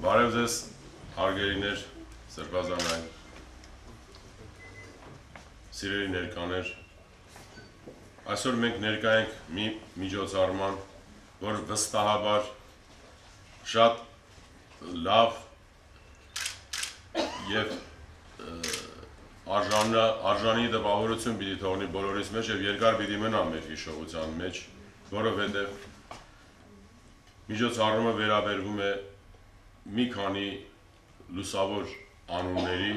Բարև ձեզ, հարգելիներ, սրբազանային, սիրելի ներկաներ, այսօր մենք ներկա ենք մի միջոցառման, որ վստահաբար շատ լավ և արժանի տպավորություն պիտի թողնի բոլորիս մեջ և երկար պիտի մնա մեր հիշողության մեջ, որովհետև միջոցառումը վերաբերվում է մի քանի լուսավոր անունների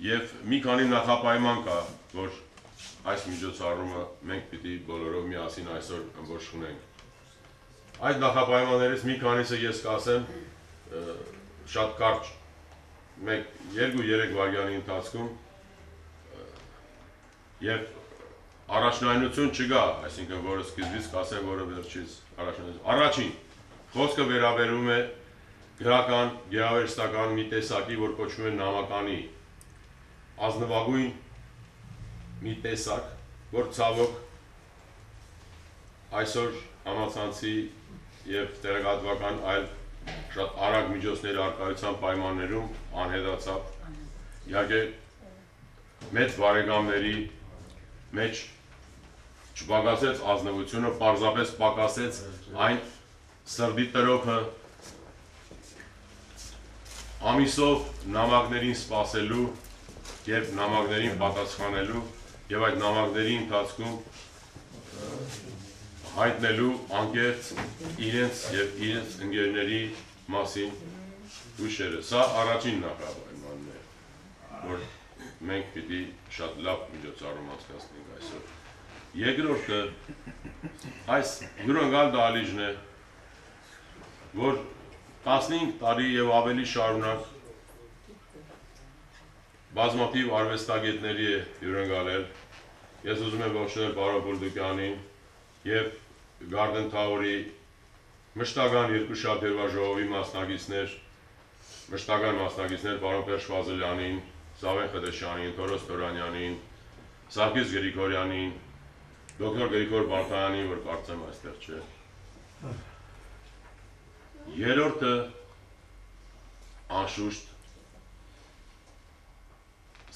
և մի քանի նախապայման կա, որ այս միջոցառումը մենք պիտի բոլորով միասին այսօր ըմբոշխնենք։ Այդ նախապայմաններից մի քանիսը ես կասեմ շատ կարճ, 2-3 վայրկյանի ընթացքում և առաջնայնություն չկա, այսինքն որը սկզբից կասեմ, որը վերջից առաջնայնություն։ Առաջին, խոսքը վերաբերում է գրական, գեղարվեստական մի տեսակի, որ կոչվում է նամականի, ազնվագույն մի տեսակ, որ ցավոք այսօր համացանցի և տեղեկատվական այլ շատ արագ միջոցների առկայության պայմաններում անհետացավ, իհարկե մեծ բարեկամների մեջ չպակասեց ազնվությունը, պարզապես պակասեց այն սրտի տրոփը ամիսով նամակներին սպասելու և նամակներին պատասխանելու և այդ նամակների ընթացքում հայտնելու անկեղծ իրենց և իրենց ընկերների մասին հուշերը։ Սա առաջին նախապայմանն է, որ մենք պիտի շատ լավ միջոցառում անցկացնենք այսօր։ Երկրորդը այս հյուրընկալ դահլիճն է, որ 15 տարի և ավելի շարունակ բազմաթիվ արվեստագետների է հյուրընկալել։ Ես ուզում եմ ողջունել պարոն Բուլդուկյանին և Garden Tower-ի մշտական երկուշաբթերվա ժողովի մշտական մասնակիցներ պարոն Պերճ Ֆազլյանին, Սավեն Խտեշյանին, Թորոս Թորանյանին, Սարգիս Գրիգորյանին, դոկտոր Գրիգոր Բալխայանին, որ կարծեմ այստեղ չէ։ Երրորդը անշուշտ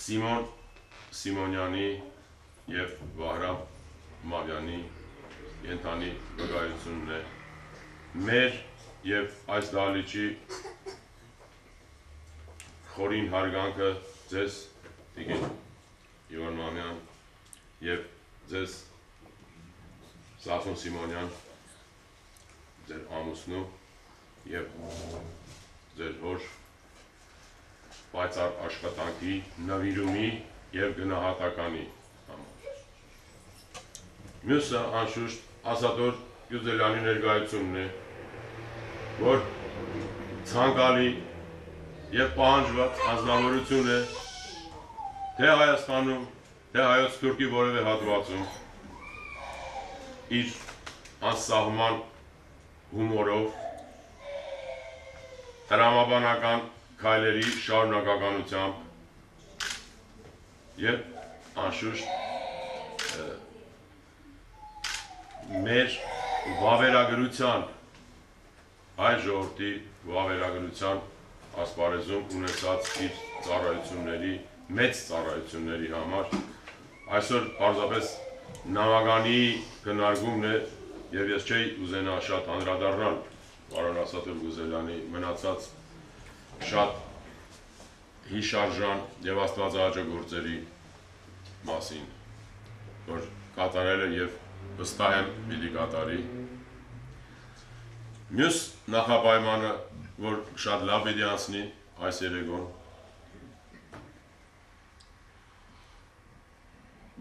Սիմոն Սիմոնյանի և Վահրամ Մավյանի կենդանի վկայությունն է, մեր և այս դահլիճի խորին հարգանքը ձեզ տիկին Իվան Մանյան և ձեզ Սասուն Սիմոնյան, ձեր ամուսնու և ձեր հոր պայծառ աշխատանքի, նվիրումի և գնահատականի համար։ Մյուսը անշուշտ Ասատոր Գյուզելյանի ներկայությունն է, որ ցանկալի և պահանջված անձնավորություն է թե Հայաստանում, թե Հայոց Սփյուռքի որևէ հատվածում, իր անսահման հումորով, տրամաբանական քայլերի շարունակականությամբ և անշուշտ մեր վավերագրության, հայ ժողովրդի վավերագրության ասպարեզում ունեցած իր ծառայությունների, մեծ ծառայությունների համար այսօր պարզապես նամականի քննարկումն է և ես չէի ուզենա շատ անդրադառնալ պարոն Ասատոր Գյուզելյանի մնացած շատ հիշարժան և աստվածահաճո գործերի մասին, որ կատարել է և վստահ եմ պիտի կատարի։ Մյուս նախապայմանը, որ շատ լավ պիտի անցնի այս երեկոն,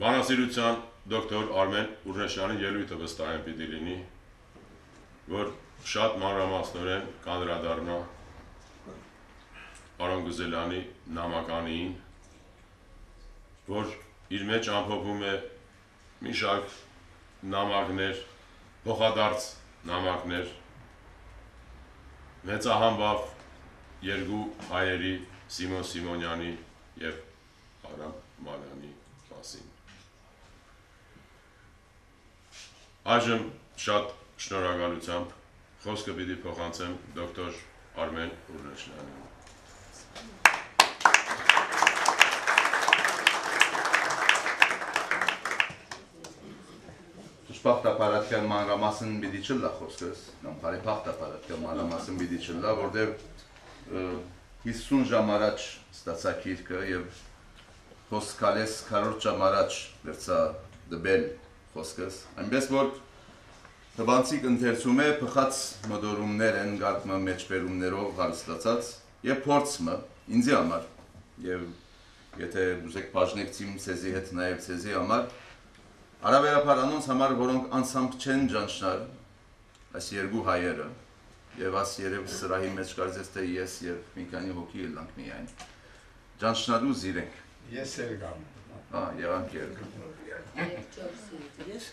բանասիրության դոկտոր Արմեն Ուրնեշյանի ելույթը վստահ եմ պիտի լինի, որ շատ մանրամասնորեն կանդրադառնա պարոն Գյուզելյանի նամականին, որ իր մեջ ամփոփում է մի շարք նամակներ, փոխադարձ նամակներ, մեծահամբավ երկու հայերի Սիմոն Սիմոնյանի և Վահրամ Մավյանի մասին։ Այժմ շատ շնորհակալությամբ Խոսքը պիտի փոխանցեմ դոկտոր Արմեն Ուրնեչյանին։ Պախտապարատկան մանրամասն պիտի չլա խոսքս, կամ բարի պախտապարատկան մանրամասն պիտի չլա, որտեղ 50 ժամ առաջ ստացա գիրքը եւ խոսքալես 40 ժամ առաջ վերցա դբել խոսքս, այնպես որ հբանցիկ ընթերցում է փխած մոտորումներ են գարկմը մեջբերումներով հարստացած եւ փորձը ինձի համար եւ եթե ուզեք բաժնեկցիմ ցեզի հետ նաեւ ցեզի համար Արաբերապար անոնց համար, որոնք անցամբ չեն ճանչնալ, այս երկու հայերը, և աս երև սրահի մեջ կարծես թե ես և մի քանի հոգի ելանք միայն, ճանչնալու զիրենք։ Ես էլ գամ։ Եղանք երկը։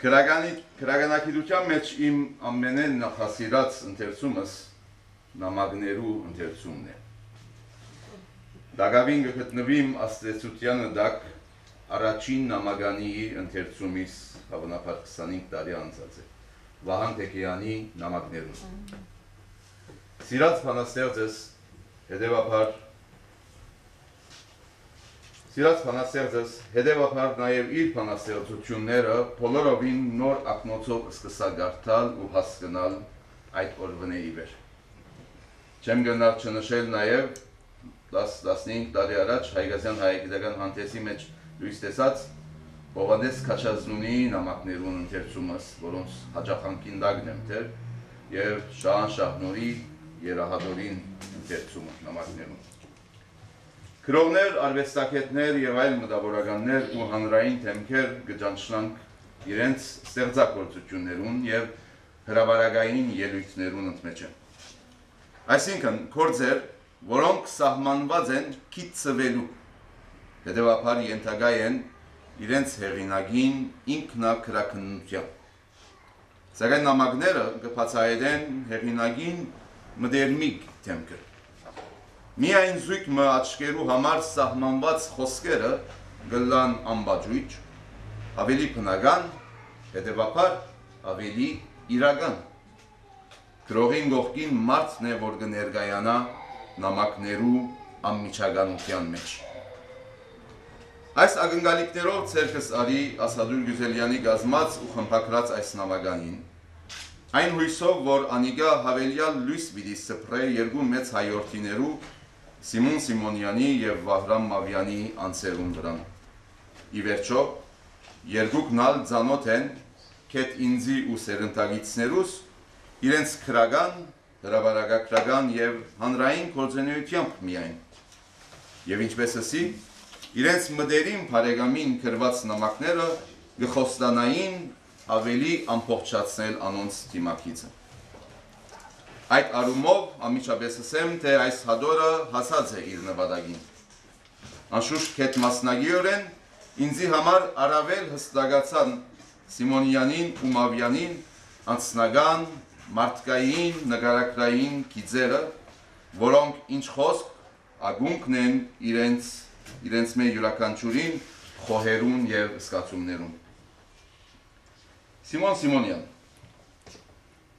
Քրագանակիրության մեջ իմ ամենեն նախասիրած ընթերցումս նամակներու ընթերցումն է։ Դագավին գտնվիմ աստեցությանը դակ Առաջին նամականի ընթերցումից հավանաբար 25 տարի անցած է, Վահան Թեքեյանի նամակներում։ Սիրած բանաստեղծս հետևաբար նաև իր բանաստեղծությունները բոլորովին նոր ակնոցով սկսա գարթալ ու հասկանալ այդ օրվնե ի վեր։ Չեմ գնար չնշել նաև 10-15 տարի առաջ Հայգազյան հայագիտական հանդեսի մեջ լույս տեսած Հովհաննես Քաչազնունի նամակներուն ընթերցումս, որոնց հաճախանքին դագն եմ դեր, և Շահան Շահնորի երահադորին ընթերցումը նամակներուն։ Քրովներ, արվեստագետներ և այլ մտավորականներ ու հանրային թեմքեր գճանչնանք իրենց ստեղծագործություններուն և հրավարակային ելույթներուն ընդմեջը։ Այսինքն, գործեր, որոնք սահմանված են քիծվելու հետևաբար ենթակա են իրենց հեղինակին ինքնակրաքննության։ Սակայն նամակները կբացահայտեն հեղինակին մտերմիկ թեմքը։ Միայն զույգ մը աչքերու համար սահմանված խոսքերը գլան ամբաջույջ, ավելի բնական, հետևաբար ավելի իրական։ Գրողին գողքին մարդն է, որ կներկայանա նամակներու անմիջականության մեջ։ Այս ակնկալիքներով ցերկս արի Ասադուր Գյուզելյանի գազմած ու խմբագրած այս նամականին, այն հույսով, որ անիկա հավելյալ լույս պիտի սփռե երկու մեծ հայորդիներու Սիմոն Սիմոնյանի և Վահրամ Մավյանի անձերուն վրան։ Ի վերջո, երկուքն ալ ծանոթ են քեթ ինձի ու սերնդագիցներուս իրենց քրական, հրավարակագրական և հանրային գործունեությամբ միայն։ Եվ ինչպես ասի, իրենց մտերիմ բարեկամին գրված նամակները գխոստանային ավելի ամբողջացնել անոնց դիմակիցը։ Այդ առումով ամիջապես ասեմ, թե այս հադորը հասած է իր նվադագին։ Անշուշտ քեթ մասնագիորեն ինձի համար առավել հստակացան Սիմոնյանին ու Մավյանին անձնական, մարդկային, նկարագրային գիծերը, որոնք ինչ խոսք ագունքն են իրենց մեր յուրաքանչյուրին խոհերուն և սկացումներուն։ Սիմոն Սիմոնյան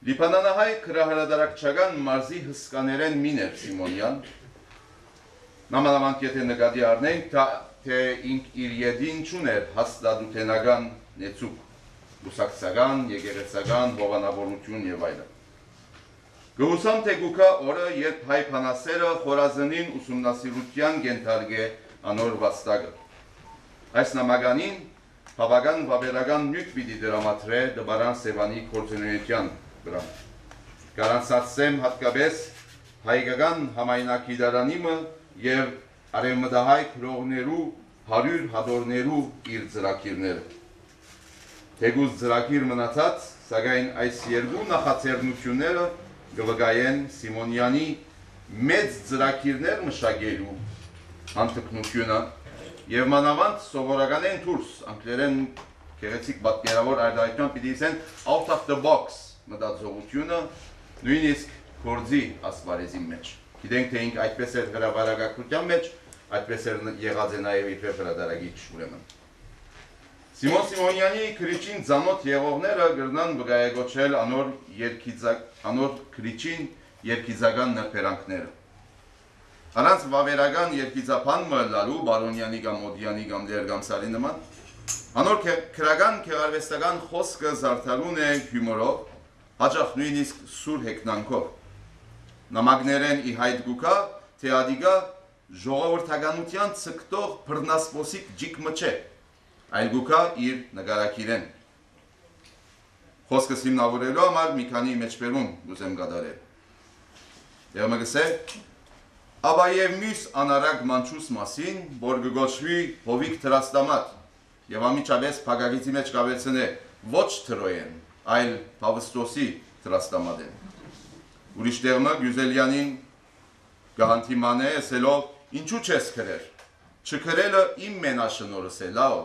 Լիբանանահայ քրահարադարակչական մարզի հսկաներեն մին էր Սիմոնյան, նամանավանդ եթե նկատի առնենք, թե ինք իր ետին չուներ հաստատութենական նեցուկ, ուսակցական, եկեղեցական, հովանավորություն և այլը։ Գհուսամ թե գուքա օրը, երբ հայ փանասերը խորազնին ուսումնասիրության գենթարգե անոր վաստակը։ Այս նամականին բավական վավերական նյութ պիտի դրամատրե դպարան Սևանի գործունեության վրա։ Գարանցացեմ հատկապես հայկական համայնակիդարանիմը և արևմտահայ գրողներու 100 հադորներու իր ծրագիրները։ Թեգուզ ծրագիր մնացած, սակայն այս երկու նախաձեռնությունները գվկայեն Սիմոնյանի մեծ ծրագիրներ մշակելու հանդգնությունը և մանավանդ սովորականեն դուրս, անգլերեն գեղեցիկ պատկերավոր արտահայտման պիտի ասեն out of the box մտածողությունը նույնիսկ գործի ասպարեզի մեջ։ Գիտենք, թե ինք այդպես էր հրավարակագրության մեջ, այդպես էր եղած է նաև իբրև հրատարակիչ ուրեմն։ Սիմոն Սիմոնյանի քրիչին ծանոթ եղողները գրնան վկայակոչել անոր քրիչին երկիծական նրբերանգները։ Առանց վավերական երկիծապան մլալու Բարոնյանի կամ Օդյանի կամ Դերգամսարի նման, անոր քրական քեղարվեստական խոսքը զարդարուն է հյումորով, հաճախ նույնիսկ սուր հեքնանքով։ Նամակներեն ի հայտ գուկա, թե ադիգա ժողովրդականության ցկտող բռնասպոսիկ ջիկը չէ, այլ գուկա իր նկարակիրեն։ Խոսքս հիմնավորելու համար մի քանի մեջբերում ուզեմ կատարել։ Եվ մգսե, աբա եւ մյուս անարակ մանչուս մասին, որ գոչվի Հովիկ Տրաստամատ, եւ ամիջապես փակագիծի մեջ կավեցնե ոչ Թրոյեն, այլ Պավստոսի Տրաստամատեն։ Ուրիշ տեղը Գյուզելյանին գահանտիման է ասելով ինչու չես քրեր, չքրելը իմ մենաշնորհս է, լավ։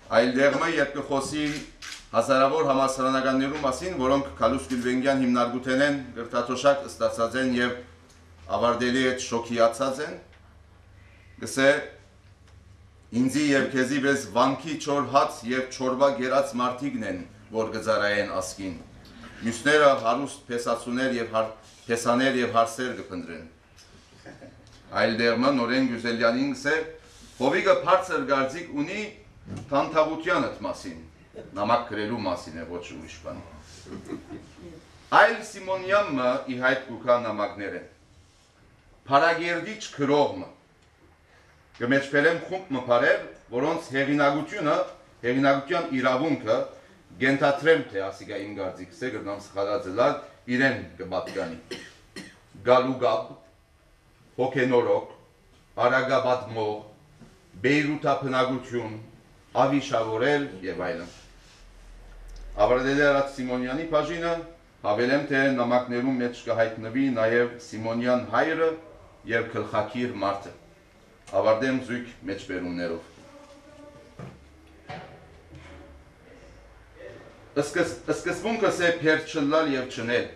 Այլ դեղը երբ կխոսի հազարավոր համալսարանականներու մասին, որոնք Քալուս Գյուլվենգյան հիմնարկութեն գրթաթոշակ ստացած են եւ ավարտելի հետ շոկիացած են, գսե ինձի եւ քեզի պես վանքի չոր հաց եւ չորվա գերած մարդիկն են, որ գծարայեն ասկին։ Մյուսները հարուստ փեսացուներ եւ փեսաներ եւ հարսեր կփնտրեն։ Այլ դերմը նորեն Գյուզելյանին գսե Հովիկը բարձր գարձիկ ունի թանթավությանդ մասին, նամակ գրելու մասին է, ոչ ուրիշ բան։ Այլ Սիմոնյանը ի հայտ գուկա նամակներ են։ Փարագերդիչ քրողը կմեջբերեմ խումբ մփարեր, որոնց հեղինակության իրավունքը գենթատրեմ թե ասիգա իմ գարձիկս է գրնամ սխալածելալ իրեն կպատկանի։ Գալուգապ, հոգենորոք, արագաբատմող, բեյրութափնագություն, ավիշավորել եւ այլն։ Ավարտել է Արաց Սիմոնյանի բաժինը, հավելեմ թե նամակներում մեջ կհայտնվի նաեւ Սիմոնյան հայրը եւ գլխակիր մարդը։ Ավարտեմ զույգ մեջբերումներով։ Սկզբունքս է փերչլալ եւ չնել։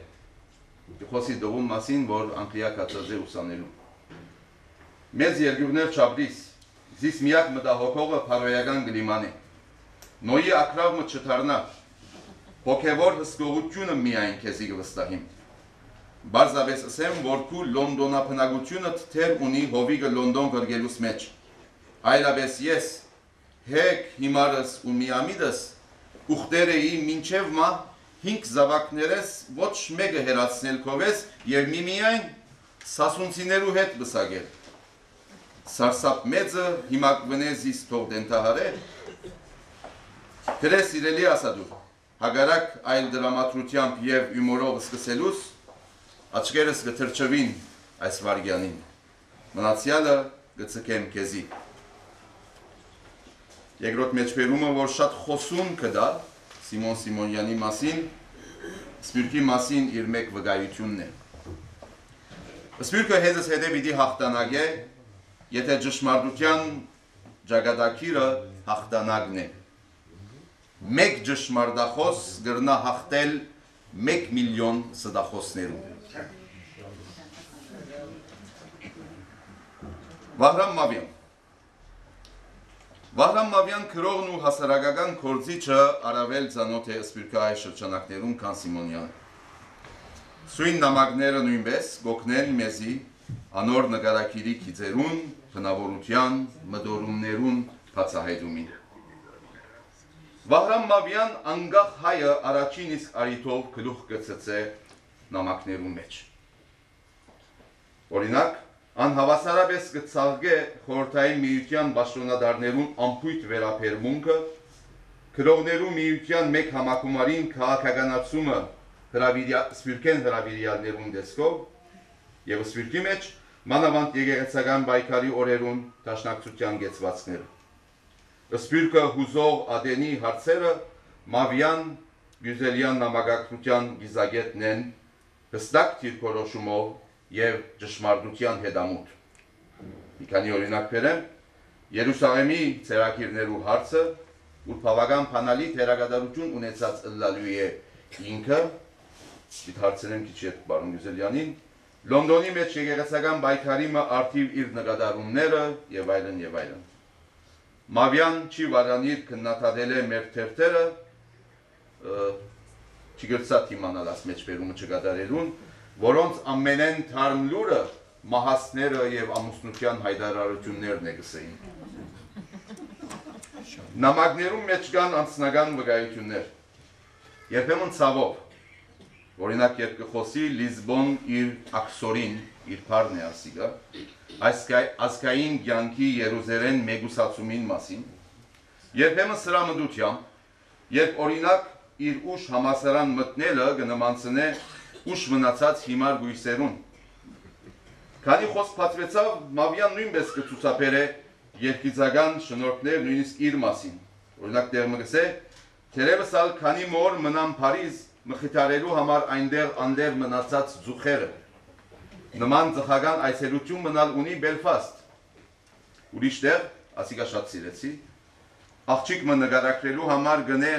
Խոսի դողում մասին, որ անկրիա կացած է ուսանելու։ Մեծ երկրներ չաբրիս, զիս միակ մտահոգողը փարոյական գլիման է։ Նոյի ակրավը չթարնա, հոգևոր հսկողությունը միայն քեզի կվստահիմ։ Բարձրապես ասեմ, որ քու լոնդոնափնագությունը թեր ունի Հովիկը Լոնդոն գրգելուց մեջ։ Այլապես ես, հեկ հիմարս ու միամիդս, ուխտերեի մինչև մա 5 զավակներես ոչ մեկը հերացնել քովես եւ միմիայն սասունցիներու հետ բսագել։ Սարսափ մեծը հիմա կվնեզիս թող դենտահարե։ Գրես իրելի ասադու, հագարակ այլ դրամատրությամբ եւ յումորով սկսելուս, աչքերս կթրջվին այս վարգյանին, մնացյալը կցկեմ քեզի։ Երկրորդ մեջբերումը, որ շատ խոսուն կդա Սիմոն Սիմոնյանի մասին, Սպյուրքի մասին իր մեկ վկայությունն է։ Սպյուրքը հետս հետե պիտի հաղթանակ է, եթե ճշմարտության ճակատագիրը հաղթանակն է։ Մեկ ճշմարտախոս գրնա հաղթել 1 միլիոն սդախոսներու։ Վահրամ Մավյան Վահրամ Մավյան քրողն ու հասարակական գործիչը առավել ծանոթ է սպյուրքահայ շրջանակներում, քան Սիմոնյանը։ Սույն նամակները նույնպես գոգնեն մեզի անոր նկարակիրի քիծերուն, բնավորության, մտորումներուն բացահայտումին։ Վահրամ Մավյան անգախ հայը առաջին իսկ արիթով գլուխ գցեց նամակներուն մեջ։ Օրինակ, անհավասարապես կցաղգե խորհրդային միության պաշտոնադարներուն անփույթ վերաբերմունքը, քրողներու միության մեկ համակումարին քաղաքականացումը սպյուրքեն հրավիրյալներուն դեսքով եւ սպյուրքի մեջ մանավանդ եկեղեցական պայքարի օրերուն դաշնակցության գեցվածքները։ Սպյուրքը հուզող ադենի հարցերը Մավյան Գյուզելյան նամակագրության գիզագետն են հստակ դիրքորոշումով եւ ճշմարտության հետամուտ։ Մի քանի օրինակ բերեմ, Երուսաղեմի ցերակիրներու հարցը, որ բավական բանալի թերագադարություն ունեցած ըլլալու է ինքը, դիտ հարցերեմ քիչ հետ բարոն Գյուզելյանին, Լոնդոնի մեջ եկեղեցական պայքարի մը արդիվ իր նկատառումները եւ այլն եւ այլն։ Մավյան չի վարանիր քննադատել է մեր թերթերը, չգրծատ իմանալ աս մեջբերումը չկատարելուն, որոնց ամենեն թարմ լուրը մահասները եւ ամուսնության հայտարարություններն է գսեին։ Նամակներում մեջ կան անձնական վկայություններ։ Երբեմն ցավով, օրինակ երբ կխոսի Լիզբոն իր աքսորին, իր բառն է ասիգա, ազգային կյանքի Երուսաղեմ մեգուսացումին մասին, երբեմն սրա մտությամբ, երբ օրինակ իր ուշ համասարան մտնելը կնմանցնե ուշ մնացած հիմար գույսերուն։ Քանի խոսք բացվեցավ, Մավյան նույնպես կցուցաբերե երկիծական շնորհքներ նույնիսկ իր մասին։ Օրինակ դերմը գսե, թերևս ալ քանի մոր մնամ Փարիզ մխիթարելու համար այնտեղ անդեր մնացած զուխերը։ Նման ծխական այցելություն մնալ ունի Բելֆաստ։ Ուրիշ տեղ, ասիկա շատ սիրեցի, աղջիկ մը նկարագրելու համար գնե